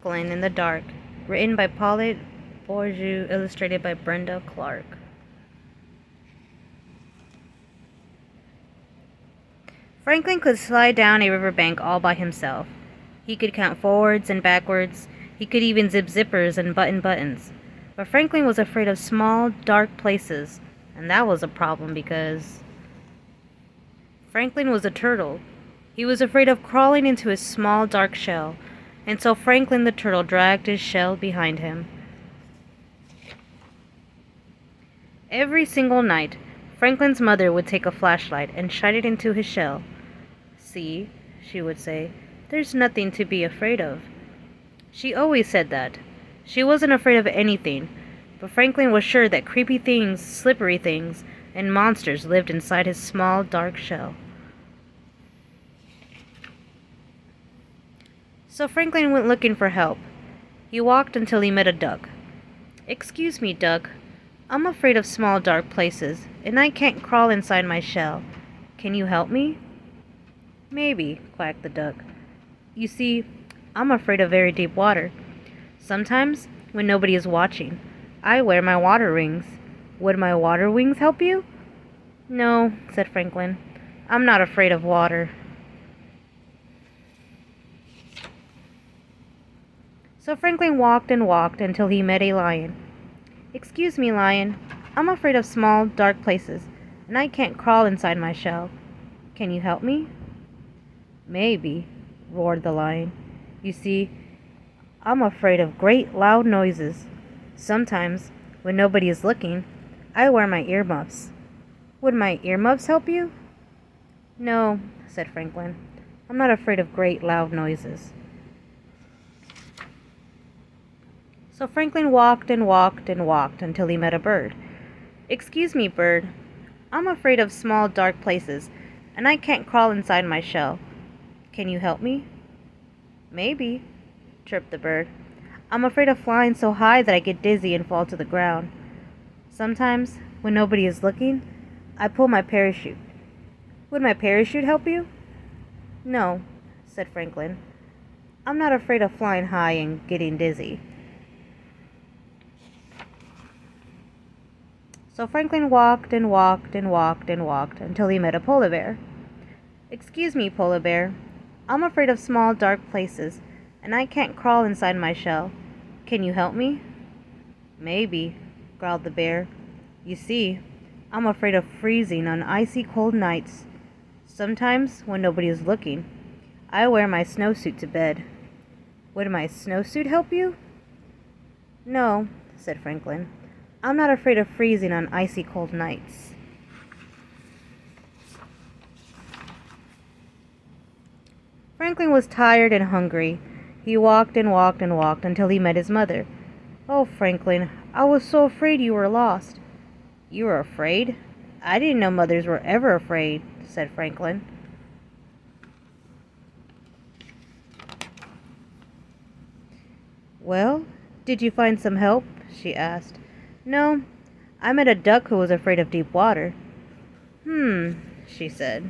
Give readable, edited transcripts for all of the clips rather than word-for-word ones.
Franklin in the Dark, written by Paulette Bourgeois, illustrated by Brenda Clark. Franklin could slide down a riverbank all by himself. He could count forwards and backwards. He could even zip zippers and button buttons. But Franklin was afraid of small, dark places, and that was a problem because Franklin was a turtle. He was afraid of crawling into his small, dark shell, and so Franklin the turtle dragged his shell behind him. Every single night, Franklin's mother would take a flashlight and shine it into his shell. "See," she would say, "there's nothing to be afraid of." She always said that. She wasn't afraid of anything, but Franklin was sure that creepy things, slippery things, and monsters lived inside his small, dark shell. So Franklin went looking for help. He walked until he met a duck. "Excuse me, duck. I'm afraid of small, dark places, and I can't crawl inside my shell. Can you help me?" "Maybe," quacked the duck. "You see, I'm afraid of very deep water. Sometimes, when nobody is watching, I wear my water rings. Would my water wings help you?" "No," said Franklin. "I'm not afraid of water." So Franklin walked and walked until he met a lion. "Excuse me, lion. I'm afraid of small, dark places, and I can't crawl inside my shell. Can you help me?" "Maybe," roared the lion. "You see, I'm afraid of great, loud noises. Sometimes, when nobody is looking, I wear my earmuffs. Would my earmuffs help you?" "No," said Franklin. "I'm not afraid of great, loud noises." So Franklin walked and walked and walked until he met a bird. "Excuse me, bird. I'm afraid of small, dark places, and I can't crawl inside my shell. Can you help me?" "Maybe," chirped the bird. "I'm afraid of flying so high that I get dizzy and fall to the ground. Sometimes, when nobody is looking, I pull my parachute. Would my parachute help you?" "No," said Franklin. "I'm not afraid of flying high and getting dizzy." So Franklin walked and walked and walked and walked until he met a polar bear. "Excuse me, polar bear. I'm afraid of small, dark places, and I can't crawl inside my shell. Can you help me?" "Maybe," growled the bear. "You see, I'm afraid of freezing on icy cold nights. Sometimes, when nobody is looking, I wear my snowsuit to bed. Would my snowsuit help you?" "No," said Franklin. "I'm not afraid of freezing on icy cold nights." Franklin was tired and hungry. He walked and walked and walked until he met his mother. "Oh, Franklin, I was so afraid you were lost." "You were afraid? I didn't know mothers were ever afraid," said Franklin. "Well, did you find some help?" she asked. "No, I met a duck who was afraid of deep water." She said.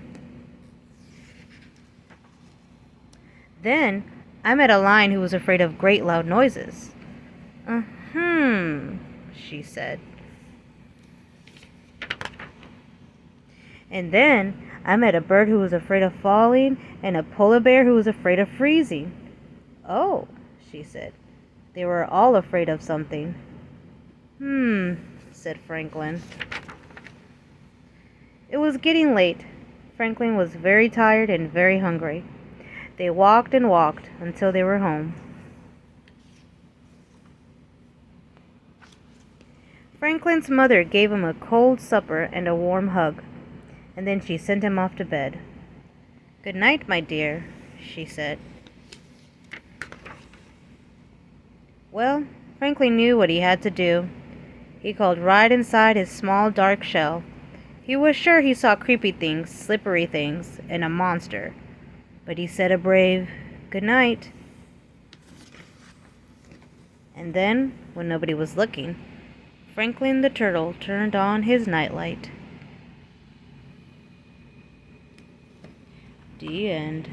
"Then I met a lion who was afraid of great loud noises." She said. "And then I met a bird who was afraid of falling and a polar bear who was afraid of freezing." "Oh," she said. "They were all afraid of something." Said Franklin. It was getting late. Franklin was very tired and very hungry. They walked and walked until they were home. Franklin's mother gave him a cold supper and a warm hug, and then she sent him off to bed. "Good night, my dear," she said. Well, Franklin knew what he had to do. He crawled right inside his small, dark shell. He was sure he saw creepy things, slippery things, and a monster. But he said a brave good night. And then, when nobody was looking, Franklin the turtle turned on his nightlight. The end.